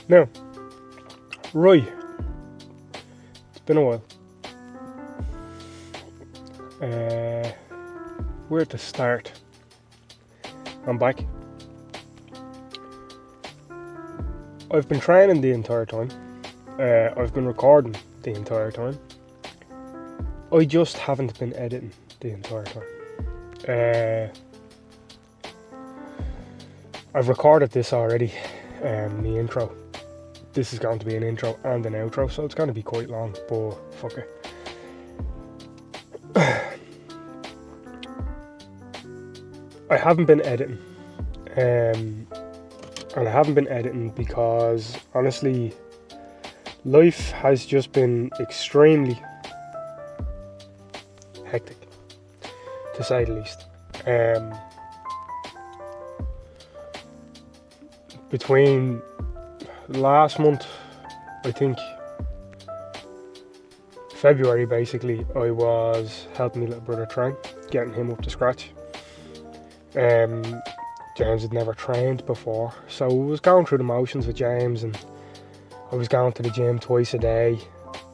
Now, right, it's been a while. Where to start? I'm back. I've been training the entire time. I've been recording the entire time. I just haven't been editing the entire time. I've recorded this already, the intro. This is going to be an intro and an outro, so it's going to be quite long, but fuck it. I haven't been editing, and I haven't been editing because, honestly, life has just been extremely hectic, to say the least. Between last month, I think February basically, I was helping my little brother train, getting him up to scratch. James had never trained before, so I was going through the motions with James, and I was going to the gym twice a day,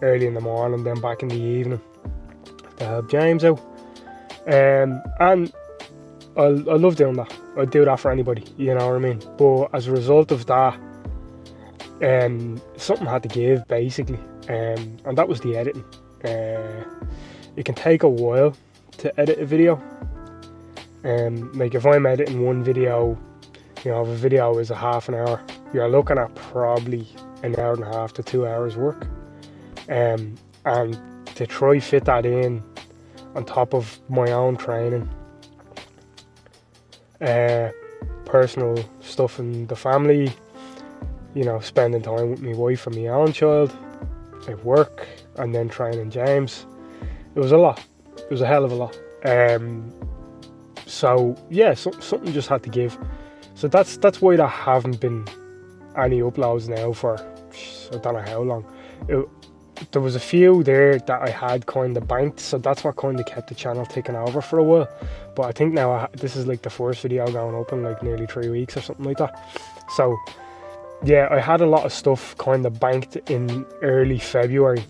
early in the morning, then back in the evening to help James out. And I love doing that. I'd do that for anybody, you know what I mean? But as a result of that, something had to give, basically, and that was the editing. It can take a while to edit a video. Like if I'm editing one video, you know, if a video is a half an hour, you're looking at probably an hour and a half to 2 hours work. And to try fit that in on top of my own training, personal stuff in the family, you know, spending time with my wife and my own child at work, and then training James, it was a lot. It was a hell of a lot. So yeah, something just had to give. So that's why there haven't been any uploads now for I don't know how long. There was a few there that I had kind of banked, so that's what kind of kept the channel ticking over for a while. But I think now this is like the first video going up in like nearly 3 weeks or something like that. So yeah, I had a lot of stuff kind of banked in early February,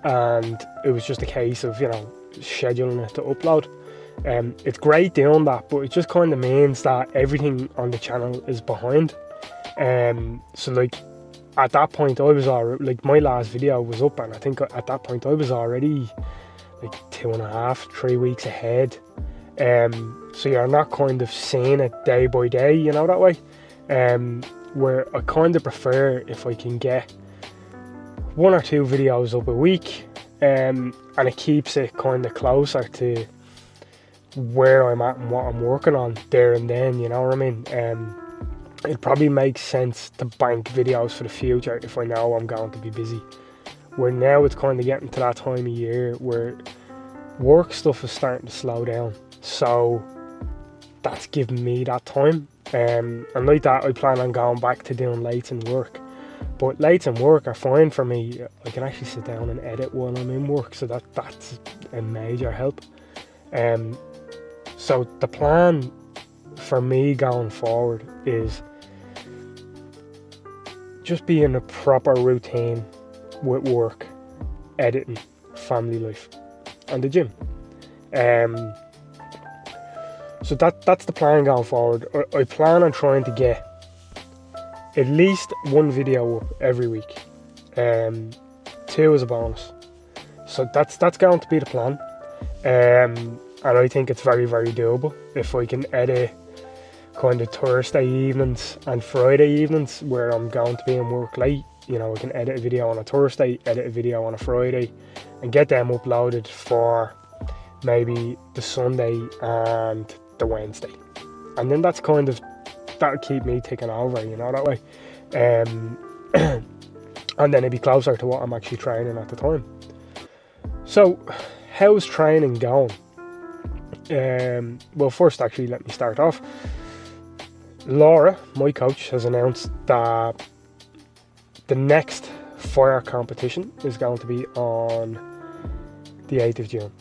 and it was just a case of, you know, scheduling it to upload. It's great doing that, but it just kind of means that everything on the channel is behind. So like at that point I was already, like my last video was up, and I think at that point I was already like 2.5, 3 weeks ahead. So you're not kind of seeing it day by day, you know, that way. Where I kind of prefer if I can get 1 or 2 videos up a week, and it keeps it kind of closer to where I'm at and what I'm working on there and then, you know what I mean? It probably makes sense to bank videos for the future if I know I'm going to be busy. Where now it's kind of getting to that time of year where work stuff is starting to slow down, so that's giving me that time. And like that, I plan on going back to doing lates in work. But lates in work are fine for me. I can actually sit down and edit while I'm in work, so that's a major help. So the plan for me going forward is just be in a proper routine with work, editing, family life, and the gym. So that's the plan going forward. I plan on trying to get at least 1 video up every week. 2 is a bonus. So that's going to be the plan. And I think it's very, very doable. If I can edit kind of Thursday evenings and Friday evenings where I'm going to be in work late, you know, I can edit a video on a Thursday, edit a video on a Friday, and get them uploaded for maybe the Sunday and the Wednesday. And then that's kind of, that'll keep me ticking over, you know, that way. And then it'd be closer to what I'm actually training at the time. So how's training going? Well, first, actually, let me start off. Laura, my coach, has announced that the next Fyre competition is going to be on the 8th of June.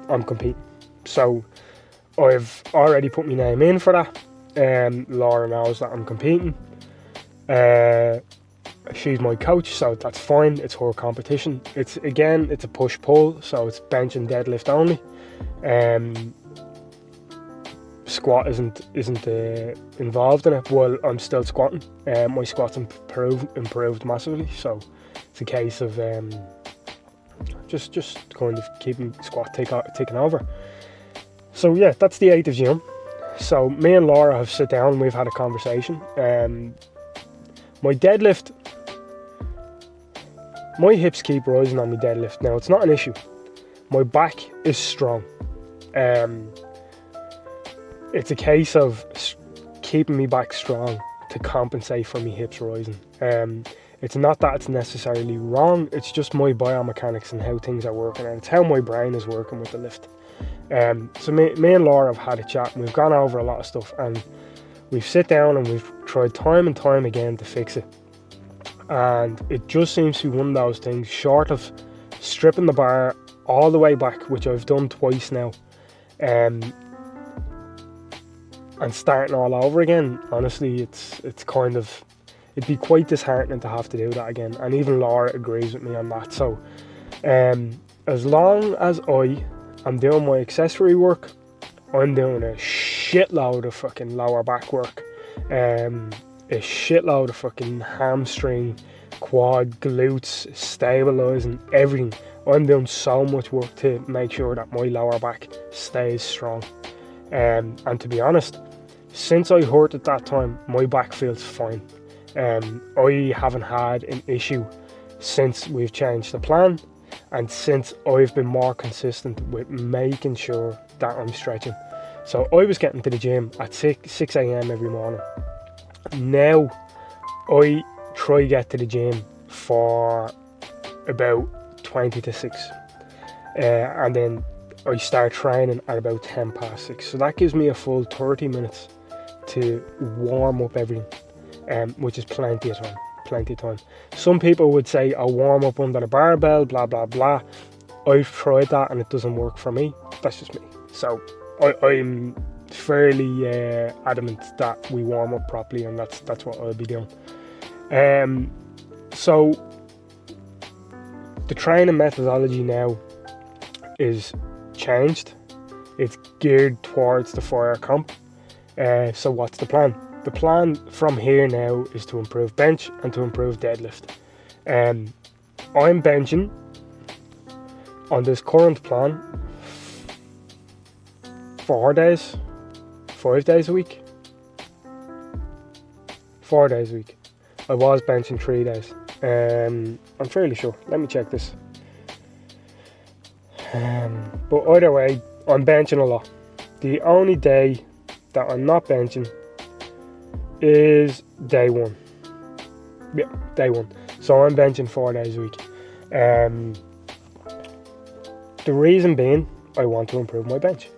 I'm competing, so I've already put my name in for that. Laura knows that I'm competing. She's my coach, so that's fine. It's her competition. It's a push-pull, so it's bench and deadlift only. Squat isn't involved in it. Well, I'm still squatting. My squats improved massively, so it's a case of just kind of keeping squat taking over. So yeah, that's the 8th of June. So me and Laura have sit down and we've had a conversation. My deadlift, my hips keep rising on my deadlift. Now it's not an issue. My back is strong. It's a case of keeping me back strong to compensate for my hips rising. It's not that it's necessarily wrong, it's just my biomechanics and how things are working, and it's how my brain is working with the lift. So me and Laura have had a chat, and we've gone over a lot of stuff, and we've sit down and we've tried time and time again to fix it. And it just seems to be one of those things, short of stripping the bar all the way back, which I've done twice now, and starting all over again. Honestly, it's kind of, it'd be quite disheartening to have to do that again, and even Laura agrees with me on that. So as long as I am doing my accessory work, I'm doing a shitload of fucking lower back work, a shitload of fucking hamstring, quad, glutes, stabilizing, everything. I'm doing so much work to make sure that my lower back stays strong. And to be honest, since I hurt at that time, my back feels fine. I haven't had an issue since we've changed the plan, and since I've been more consistent with making sure that I'm stretching. So I was getting to the gym at 6 a.m. every morning. Now I try to get to the gym for about 20 to 6, and then I start training at about 10 past 6. So that gives me a full 30 minutes to warm up everything, which is plenty of time. Some people would say I'll warm up under the barbell, blah blah blah. I've tried that and it doesn't work for me. That's just me. So I'm fairly adamant that we warm up properly, and that's what I'll be doing. So the training methodology now is changed. It's geared towards the Fyre comp. So what's the plan? The plan from here now is to improve bench and to improve deadlift. I'm benching on this current plan 5 days a week. 4 days a week. I was benching 3 days. I'm fairly sure. Let me check this. But either way, I'm benching a lot. The only day that I'm not benching is day 1. Yeah, day 1. So I'm benching 4 days a week. The reason being, I want to improve my bench.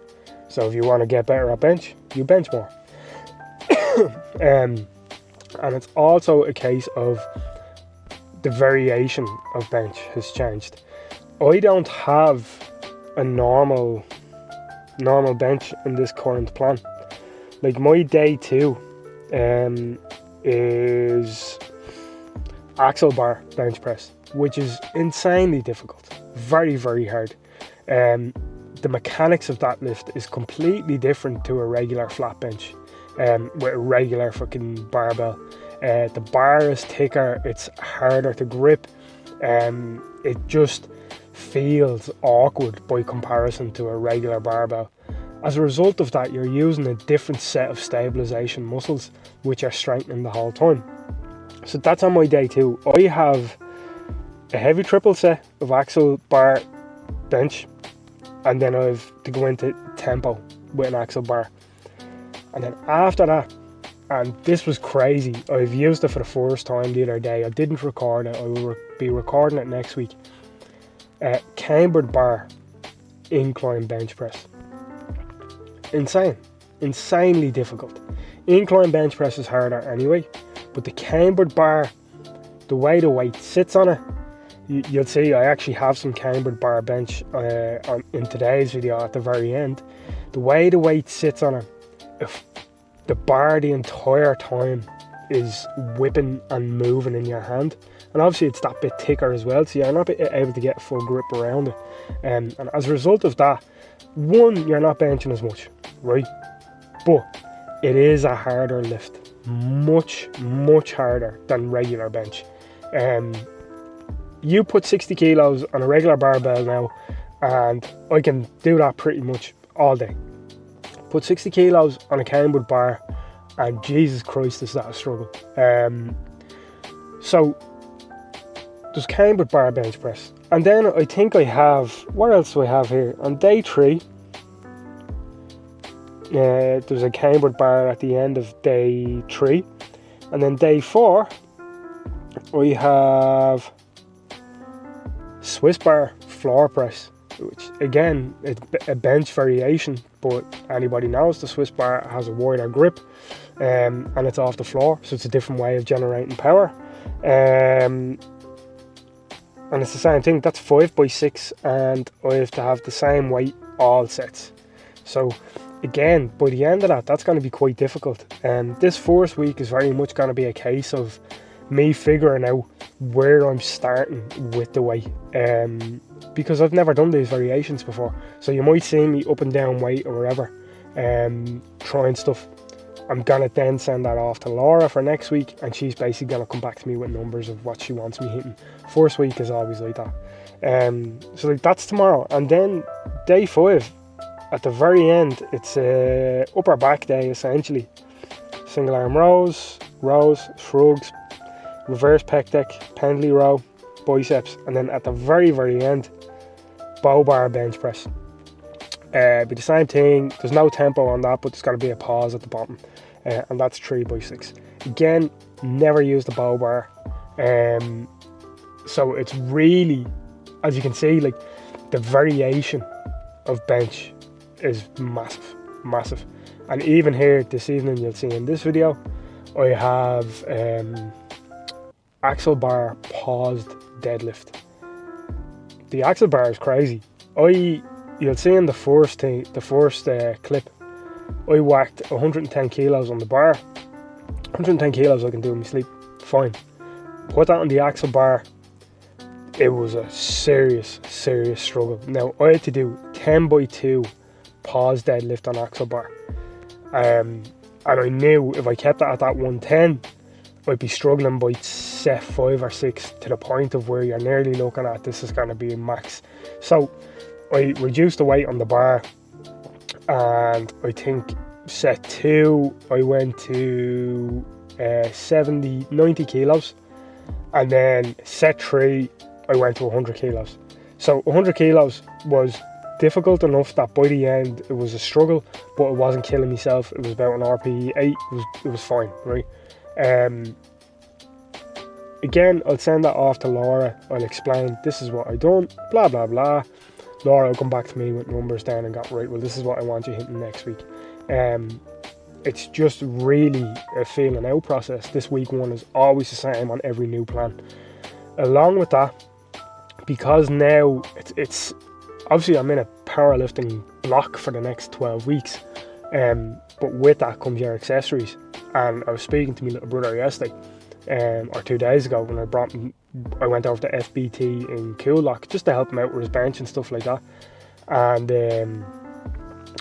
So if you want to get better at bench, you bench more. And it's also a case of the variation of bench has changed. I don't have a normal bench in this current plan. Like my day 2 is axle bar bench press, which is insanely difficult, very very hard. The mechanics of that lift is completely different to a regular flat bench, with a regular fucking barbell. The bar is thicker, it's harder to grip, it just feels awkward by comparison to a regular barbell. As a result of that, you're using a different set of stabilization muscles which are strengthening the whole time. So that's on my day 2. I have a heavy triple set of axle bar bench, and then I have to go into tempo with an axle bar. And then after that, and this was crazy, I've used it for the first time the other day. I didn't record it, I will be recording it next week. Cambered bar incline bench press. Insanely difficult. Incline bench press is harder anyway, but the cambered bar, the way the weight sits on it, you'll see I actually have some cambered bar bench in today's video at the very end. The way the weight sits on it the bar the entire time is whipping and moving in your hand, and obviously it's that bit thicker as well, so you're not able to get a full grip around it, and as a result of that, one, you're not benching as much, right? But it is a harder lift, much harder than regular bench. You put 60 kilos on a regular barbell now, and I can do that pretty much all day. Put 60 kilos on a cambered bar, and Jesus Christ, is that a struggle. So there's cambered bar bench press, and then I think I have, what else do I have here? On day 3, there's a cambered bar at the end of day 3, and then day 4 I have Swiss bar floor press, which again, it's a bench variation, but anybody knows the Swiss bar has a wider grip, and it's off the floor, so it's a different way of generating power, and it's the same thing. That's 5x6, and I have to have the same weight all sets. So again, by the end of that, that's going to be quite difficult, and this first week is very much going to be a case of me figuring out where I'm starting with the weight, because I've never done these variations before. So you might see me up and down weight or whatever, trying stuff. I'm gonna then send that off to Laura for next week, and she's basically gonna come back to me with numbers of what she wants me hitting. First week is always like that. So like that's tomorrow, and then day 5 at the very end, it's upper back day essentially. Single arm rows, shrugs, reverse pec deck, pendley row, biceps, and then at the very end, bow bar bench press. Be the same thing. There's no tempo on that, but there's got to be a pause at the bottom, and that's 3x6. Again, never use the bow bar, so it's really, as you can see, like the variation of bench is massive. And even here this evening, you'll see in this video, I have axle bar paused deadlift. The axle bar is crazy. You'll see in the first clip, I whacked 110 kilos on the bar. 110 kilos I can do in my sleep, fine. Put that on the axle bar, it was a serious struggle. Now I had to do 10x2 pause deadlift on axle bar, and I knew if I kept it at that 110, I'd be struggling by set 5 or 6 to the point of where you're nearly looking at this is going to be max. So I reduced the weight on the bar, and I think set 2 I went to 90 kilos, and then set 3 I went to 100 kilos. So 100 kilos was difficult enough that by the end it was a struggle, but it wasn't killing myself. It was about an RPE 8. It was fine, right? Again, I'll send that off to Laura. I'll explain this is what I done, blah blah blah. Laura will come back to me with numbers down and go, right, well, this is what I want you hitting next week. It's just really a feeling out process. This week 1 is always the same on every new plan. Along with that, because now it's obviously I'm in a powerlifting block for the next 12 weeks, but with that comes your accessories. And I was speaking to my little brother yesterday, or 2 days ago, when I went over to FBT in Coolock just to help him out with his bench and stuff like that. And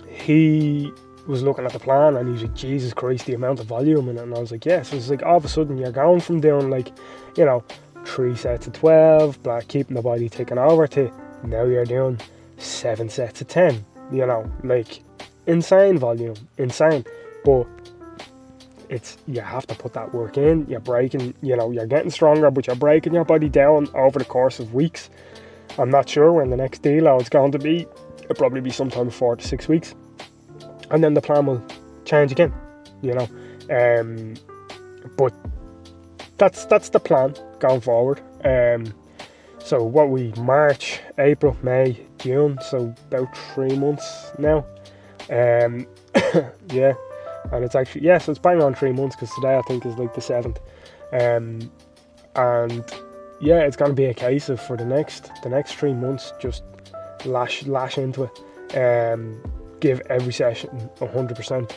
he was looking at the plan, and he was like, Jesus Christ, the amount of volume in it. And I was like, yeah. So it's like all of a sudden you're going from doing 3 sets of 12, keeping the body ticking over, to now you're doing 7 sets of 10. Insane volume, insane. But you have to put that work in. You're breaking, you're getting stronger, but you're breaking your body down over the course of weeks. I'm not sure when the next deload is going to be. It'll probably be sometime 4 to 6 weeks, and then the plan will change again. But that's the plan going forward. So what March, April, May, June, so about 3 months now. Yeah. And it's actually, so it's bang on 3 months, because today I think is like the 7th. And yeah, it's going to be a case of, for the next 3 months, just lash into it. Give every session 100%.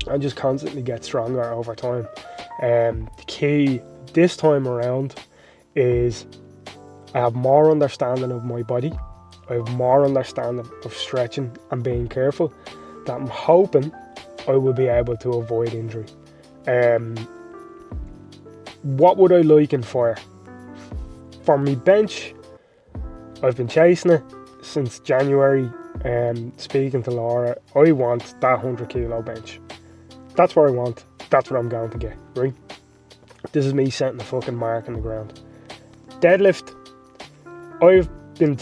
and just constantly get stronger over time. The key this time around is I have more understanding of my body. I have more understanding of stretching and being careful, that I'm hoping I will be able to avoid injury. What would I like in Fyre? For me bench, I've been chasing it since January. Speaking to Laura, I want that 100 kilo bench. That's what I want. That's what I'm going to get, right? This is me setting the fucking mark in the ground. Deadlift, I've been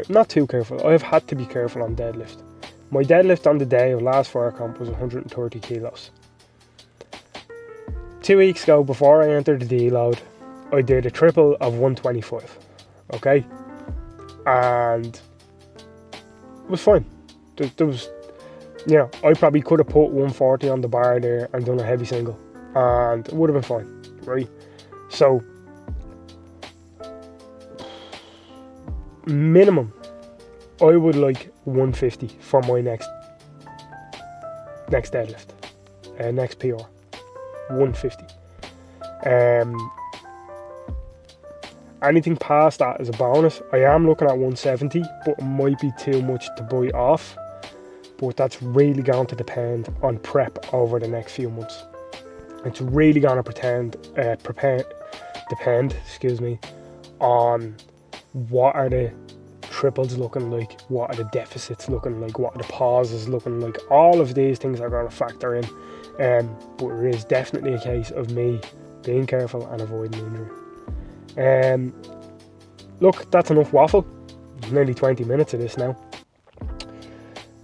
not too careful. I've had to be careful on deadlift. My deadlift on the day of last Fyre comp was 130 kilos. 2 weeks ago, before I entered the deload, I did a triple of 125. Okay? And it was fine. There was, I probably could have put 140 on the bar there and done a heavy single, and it would have been fine, right? So, minimum, I would like 150 for my next deadlift, next PR, 150. Anything past that is a bonus. I am looking at 170, but it might be too much to bite off. But that's really going to depend on prep over the next few months. It's really going to depend, on what are the triples looking like, what are the deficits looking like, what are the pauses looking like. All of these things are going to factor in. But it is definitely a case of me being careful and avoiding injury. Look, that's enough waffle. Nearly 20 minutes of this now.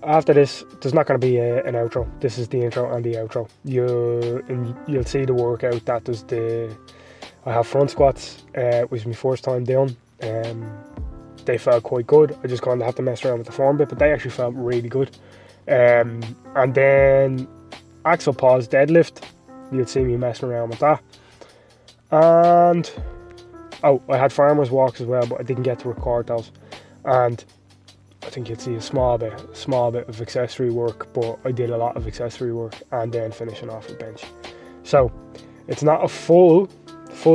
After this, there's not going to be an outro. This is the intro and the outro. You'll see the workout. That does I have front squats, which was my first time doing. They felt quite good. I just kind of have to mess around with the form bit, but they actually felt really good. And then axle pause deadlift. You'll see me messing around with that. And I had farmers walks as well, but I didn't get to record those. And I think you'd see a small bit of accessory work, but I did a lot of accessory work and then finishing off with bench. So it's not a full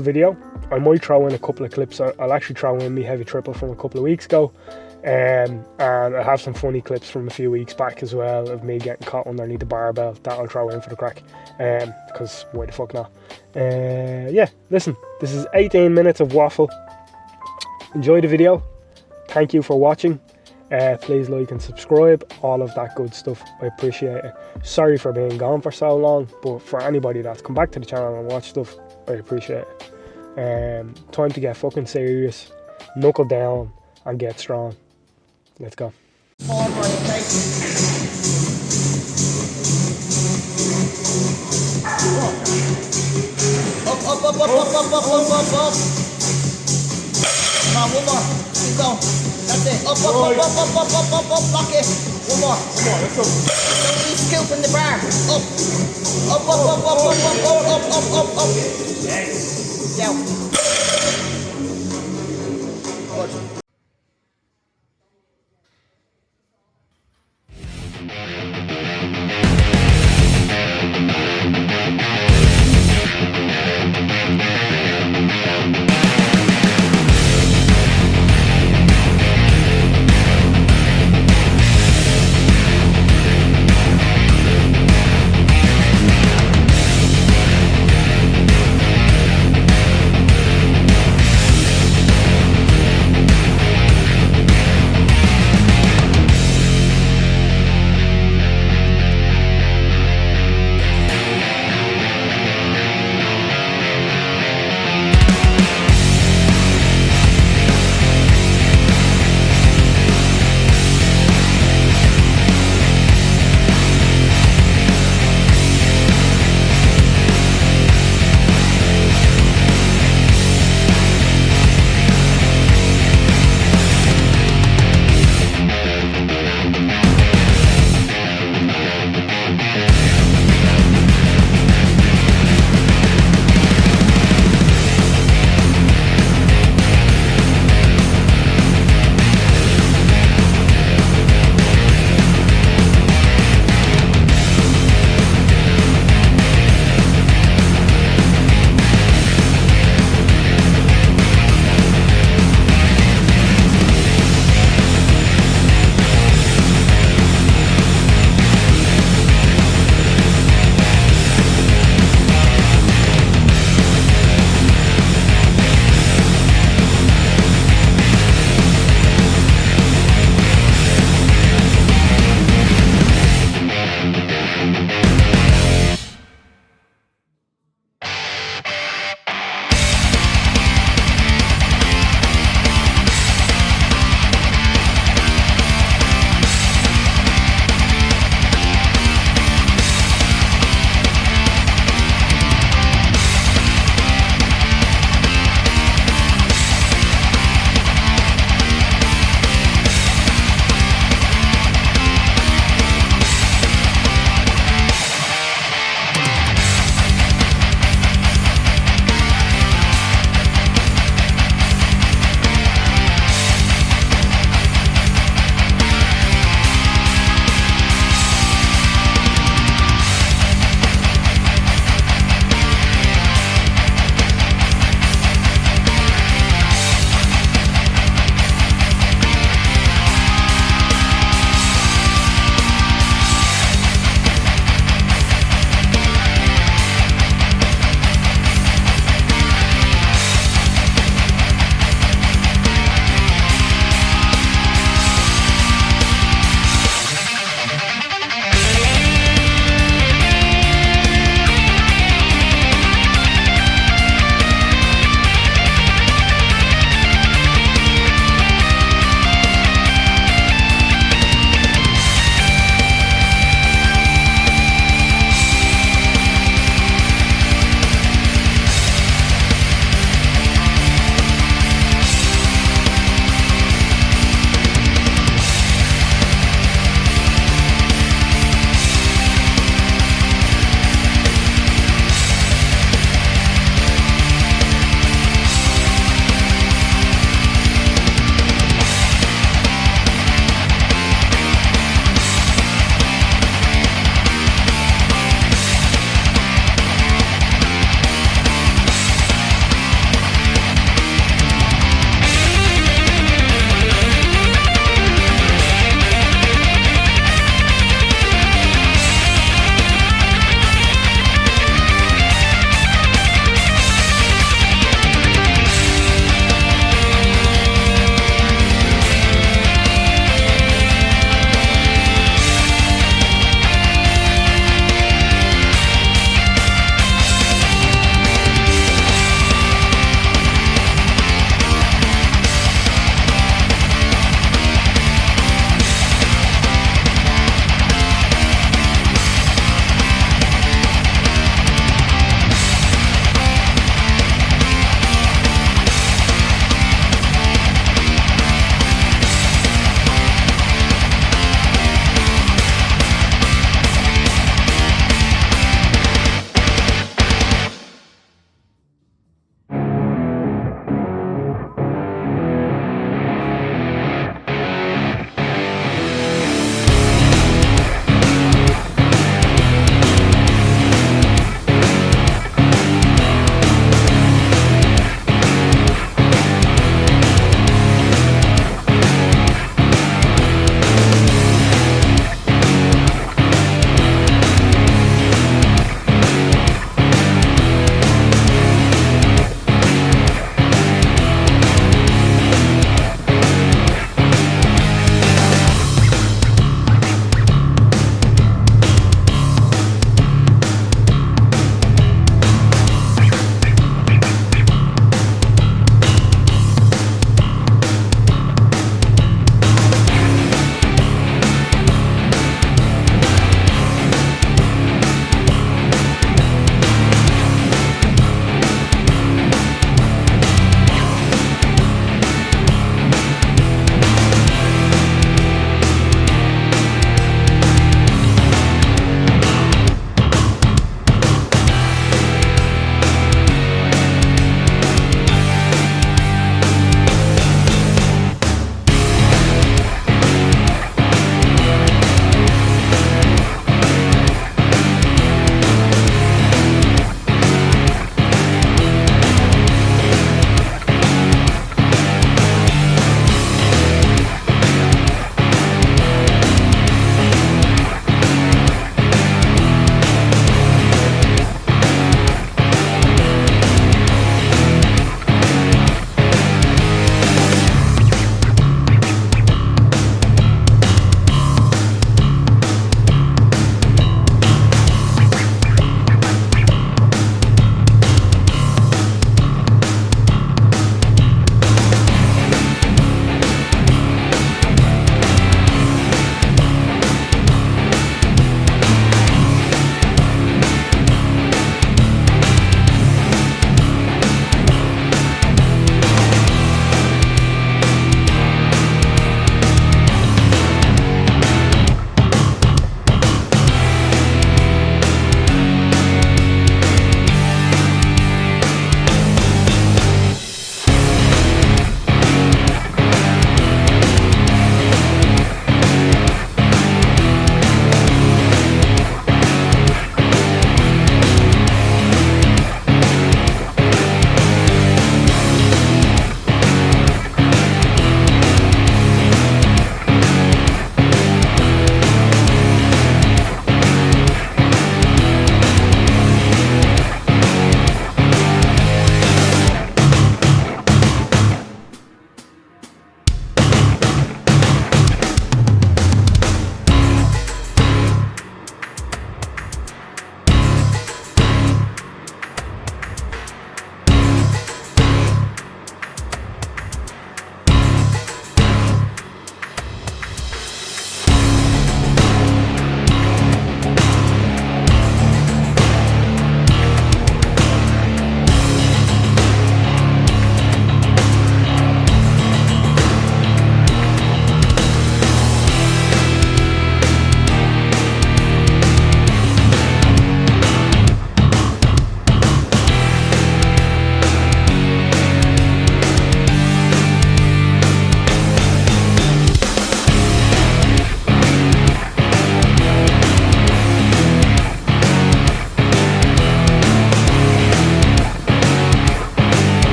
video. I might throw in a couple of clips. I'll actually throw in my heavy triple from a couple of weeks ago. And I have some funny clips from a few weeks back as well of me getting caught underneath the barbell that I'll throw in for the crack, because why the fuck not. Listen, this is 18 minutes of waffle. Enjoy the video. Thank you for watching. Please like and subscribe, all of that good stuff. I appreciate it. Sorry for being gone for so long, but for anybody that's come back to the channel and watch stuff, I appreciate it. Time to get fucking serious, knuckle down and get strong. Let's go. Up. Come on, one more. Keep going. That's it. Up, lock it. One more, let's go. Don't be scooping the bar. Up. Yes. Down.